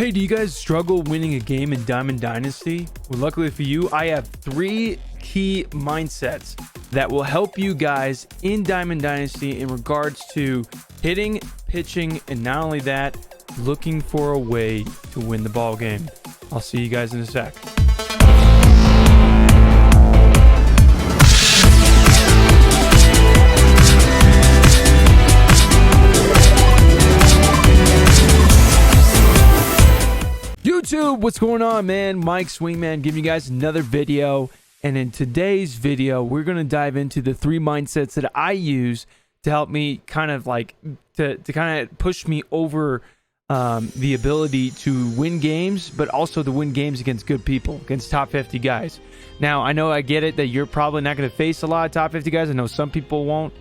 Hey, do you guys struggle winning a game in Diamond Dynasty? Well, luckily for you, I have 3 key mindsets that will help you guys in Diamond Dynasty in regards to hitting, pitching, and not only that, looking for a way to win the ball game. I'll see you guys in a sec. YouTube, what's going on, man? Mike Swingman giving you guys another video, and in today's video we're going to dive into the 3 mindsets that I use to help me kind of like to kind of push me over the ability to win games, but also to win games against good people, against top 50 guys. Now, I know, I get it that you're probably not going to face a lot of top 50 guys. I know some people won't,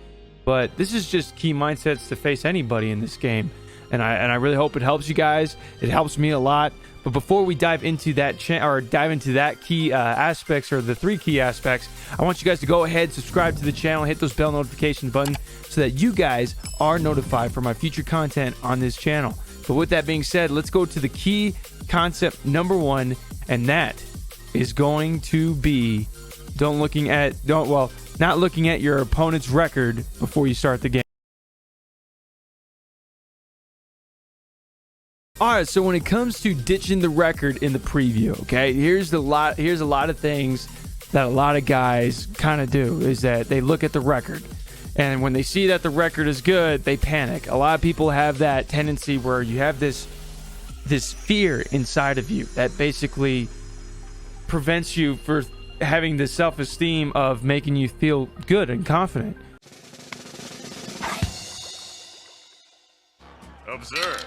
but this is just key mindsets to face anybody in this game, and I really hope it helps you guys. It helps me a lot. But before we dive into that key aspects, or the 3 key aspects, I want you guys to go ahead, subscribe to the channel, hit those bell notification button so that you guys are notified for my future content on this channel. But with that being said, let's go to the key concept number 1, and that is going to be not looking at your opponent's record before you start the game. Alright, so when it comes to ditching the record in the preview, okay, here's a lot of things that a lot of guys kind of do, is that they look at the record, and when they see that the record is good, they panic. A lot of people have that tendency where you have this fear inside of you that basically prevents you from having the self-esteem of making you feel good and confident. Observe.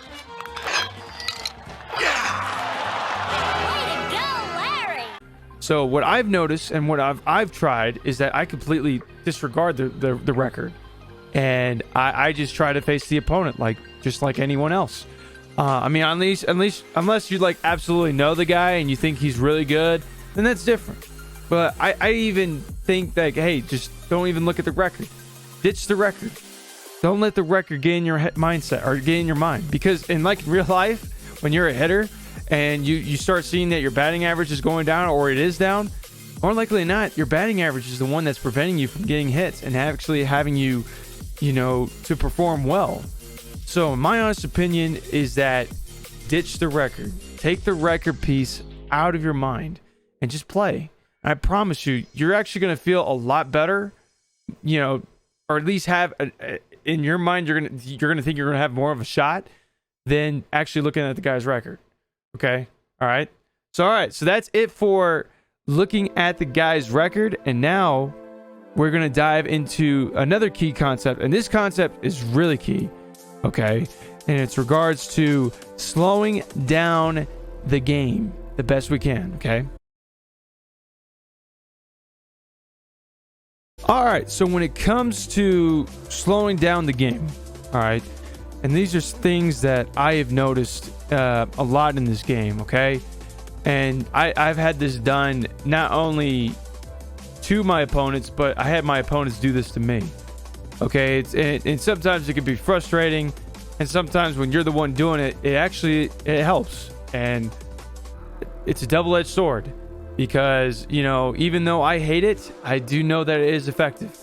So what I've noticed and what I've tried is that I completely disregard the record, and I just try to face the opponent just like anyone else. I mean, unless you like absolutely know the guy and you think he's really good, then that's different. But I even think that, hey, just don't even look at the record. Ditch the record. Don't let the record get in your mindset or get in your mind, because in real life, when you're a hitter and you start seeing that your batting average is going down, or it is down, more likely than not, your batting average is the one that's preventing you from getting hits and actually having you to perform well. So my honest opinion is that ditch the record. Take the record piece out of your mind and just play. And I promise you, you're actually going to feel a lot better, or at least have in your mind, you're gonna think you're gonna have more of a shot than actually looking at the guy's record. Okay. All right. So that's it for looking at the guy's record. And now we're going to dive into another key concept. And this concept is really key. Okay. And it's regards to slowing down the game the best we can. Okay. All right. So when it comes to slowing down the game, all right, and these are things that I have noticed a lot in this game, okay? And I've had this done not only to my opponents, but I had my opponents do this to me, okay? And sometimes it can be frustrating, and sometimes when you're the one doing it, it helps. And it's a double-edged sword, because, even though I hate it, I do know that it is effective.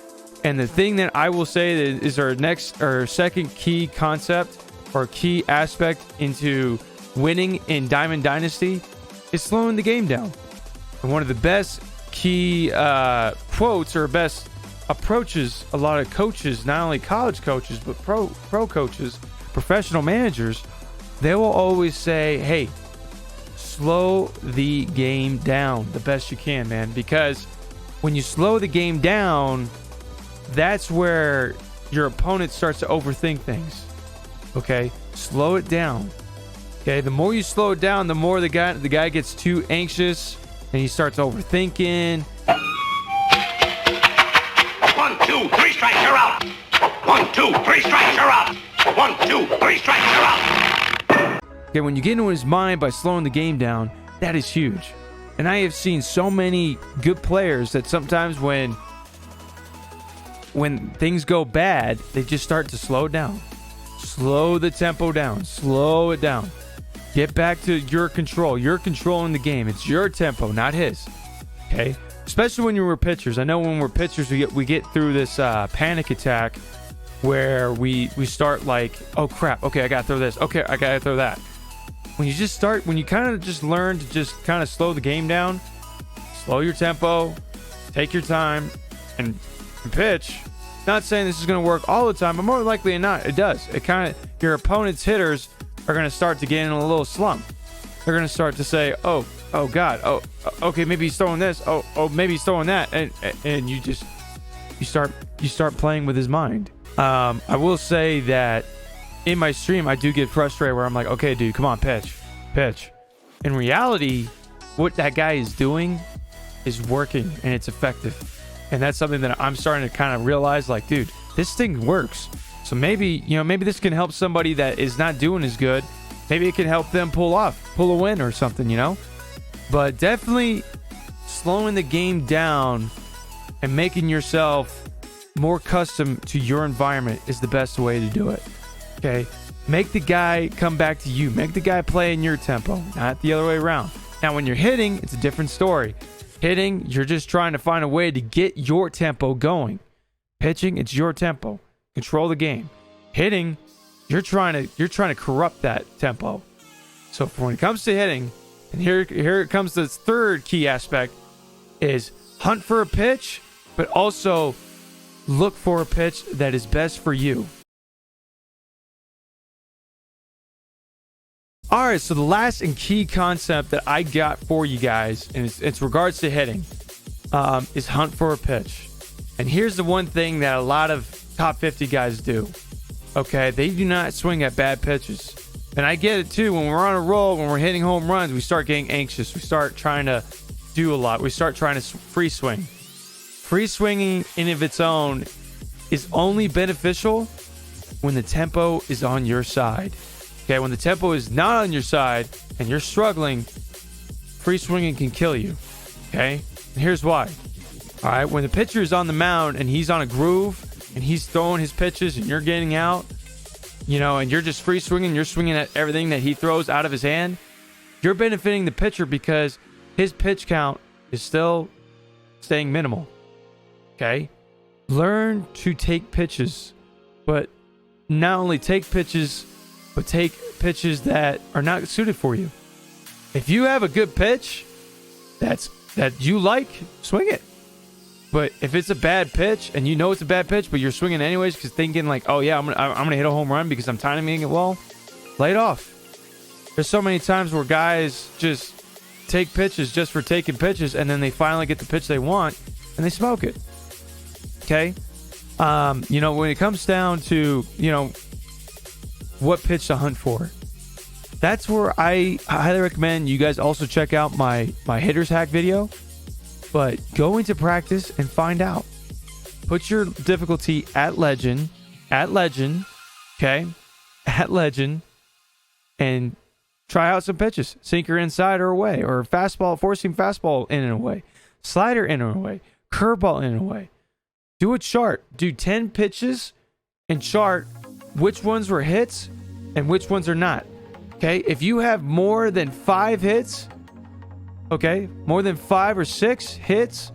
And the thing that I will say that is our second key concept or key aspect into winning in Diamond Dynasty is slowing the game down. And one of the best key quotes or best approaches a lot of coaches, not only college coaches, but pro coaches, professional managers, they will always say, hey, slow the game down the best you can, man. Because when you slow the game down, that's where your opponent starts to overthink things. Okay, slow it down. Okay, the more you slow it down, the more the guy gets too anxious and he starts overthinking. 1, 2, 3 strikes, you're out. 1, 2, 3 strikes, you're out. 1, 2, 3 strikes, you're out. Okay, when you get into his mind by slowing the game down, that is huge. And I have seen so many good players that sometimes when things go bad, they just start to slow down. Slow the tempo down. Slow it down. Get back to your control. You're controlling the game. It's your tempo, not his. Okay? Especially when you were pitchers. I know when we're pitchers, we get through this panic attack where we start like, oh crap, okay, I gotta throw this. Okay, I gotta throw that. When you kind of just learn to just kind of slow the game down, slow your tempo, take your time, and pitch. Not saying this is going to work all the time, but more likely than not, it does. It kind of, your opponent's hitters are going to start to get in a little slump. They're going to start to say, oh God, okay, maybe he's throwing this. Oh, maybe he's throwing that, and you start playing with his mind. I will say that in my stream, I do get frustrated where I'm like, okay, dude, come on, pitch. In reality, what that guy is doing is working and it's effective. And that's something that I'm starting to kind of realize, like, dude, this thing works. So maybe this can help somebody that is not doing as good. Maybe it can help them pull a win or something, But definitely slowing the game down and making yourself more custom to your environment is the best way to do it. Okay? Make the guy come back to you. Make the guy play in your tempo, not the other way around. Now, when you're hitting, it's a different story. Hitting, you're just trying to find a way to get your tempo going. Pitching, it's your tempo. Control the game. Hitting, you're trying to corrupt that tempo. So when it comes to hitting, and here comes the third key aspect, is hunt for a pitch, but also look for a pitch that is best for you. All right, so the last and key concept that I got for you guys, and it's regards to hitting, is hunt for a pitch. And here's the one thing that a lot of top 50 guys do. Okay, they do not swing at bad pitches. And I get it too. When we're on a roll, when we're hitting home runs, we start getting anxious. We start trying to do a lot. We start trying to free swing. Free swinging in of its own is only beneficial when the tempo is on your side. Okay, when the tempo is not on your side and you're struggling, free swinging can kill you. Okay, and here's why. All right, when the pitcher is on the mound and he's on a groove and he's throwing his pitches and you're getting out, and you're just free swinging, you're swinging at everything that he throws out of his hand, you're benefiting the pitcher because his pitch count is still staying minimal. Okay, learn to take pitches, but not only take pitches, but take pitches that are not suited for you. If you have a good pitch that you like, swing it. But if it's a bad pitch and you know it's a bad pitch, but you're swinging anyways because thinking like, oh yeah, I'm gonna hit a home run because I'm timing it well, lay it off. There's so many times where guys just take pitches just for taking pitches, and then they finally get the pitch they want and they smoke it. Okay, when it comes down to what pitch to hunt for, that's where I highly recommend you guys also check out my hitter's hack video. But go into practice and find out. Put your difficulty at legend, okay? At legend, and try out some pitches. Sinker inside or away, or fastball, forcing fastball in and away, slider in and away, curveball in and away. Do a chart. Do 10 pitches and chart which ones were hits and which ones are not. Okay? If you have more than 5 hits, okay, more than 5 or 6 hits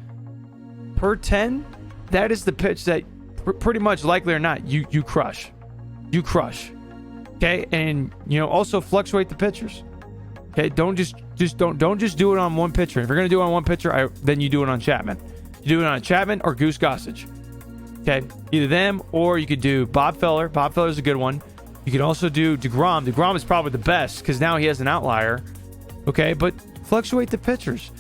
per 10, that is the pitch that pretty much, likely or not, you crush. You crush. Okay, and also fluctuate the pitchers. Okay, don't just do it on one pitcher. If you're gonna do it on one pitcher, then you do it on Chapman. You do it on Chapman or Goose Gossage. Okay, either them, or you could do Bob Feller. Bob Feller's a good one. You could also do DeGrom. DeGrom is probably the best because now he has an outlier. Okay, but fluctuate the pitchers.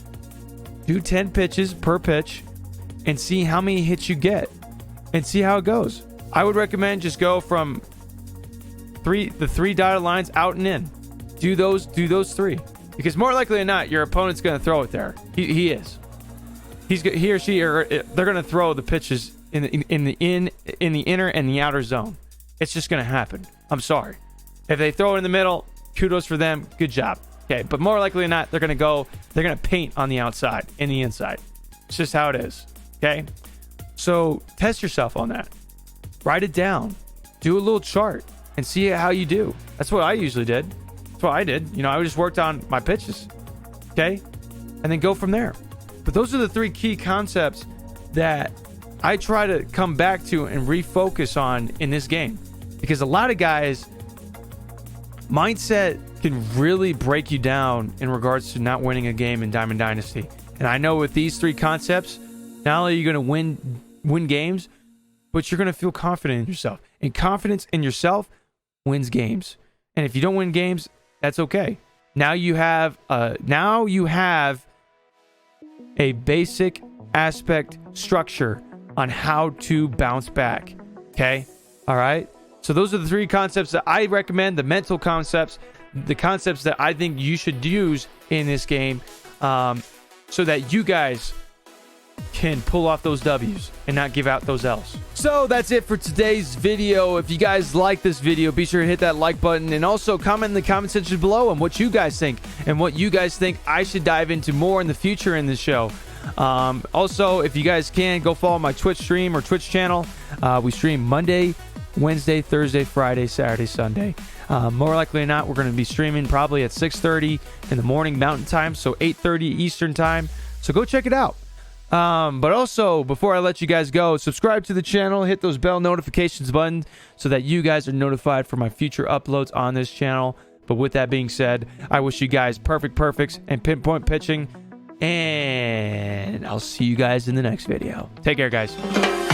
Do 10 pitches per pitch and see how many hits you get and see how it goes. I would recommend just go from the 3 dotted lines out and in. Do those 3, because more likely than not, your opponent's going to throw it there. He is. He or she, or they're going to throw the pitches in the inner and the outer zone. It's just going to happen. I'm sorry. If they throw it in the middle, kudos for them. Good job. Okay, but more likely than not, they're going to paint on the outside and the inside. It's just how it is. Okay, so test yourself on that. Write it down. Do a little chart and see how you do. That's what I usually did. That's what I did. You know, I just worked on my pitches. Okay? And then go from there. But those are the 3 key concepts that I try to come back to and refocus on in this game. Because a lot of guys, mindset can really break you down in regards to not winning a game in Diamond Dynasty. And I know with these 3 concepts, not only are you going to win games, but you're going to feel confident in yourself. And confidence in yourself wins games. And if you don't win games, that's okay. Now you have a basic aspect structure on how to bounce back. Okay? All right? So those are the 3 concepts that I recommend, the mental concepts, the concepts that I think you should use in this game, so that you guys can pull off those W's and not give out those L's. So that's it for today's video. If you guys like this video, be sure to hit that like button and also comment in the comment section below on what you guys think and what you guys think I should dive into more in the future in this show. Also, if you guys can, go follow my Twitch stream or Twitch channel. We stream Monday, Wednesday, Thursday, Friday, Saturday, Sunday. More likely than not, we're going to be streaming probably at 6:30 in the morning Mountain Time, so 8:30 Eastern Time. So go check it out. But also, before I let you guys go, subscribe to the channel, hit those bell notifications button so that you guys are notified for my future uploads on this channel. But with that being said, I wish you guys perfects and pinpoint pitching, and I'll see you guys in the next video. Take care, guys.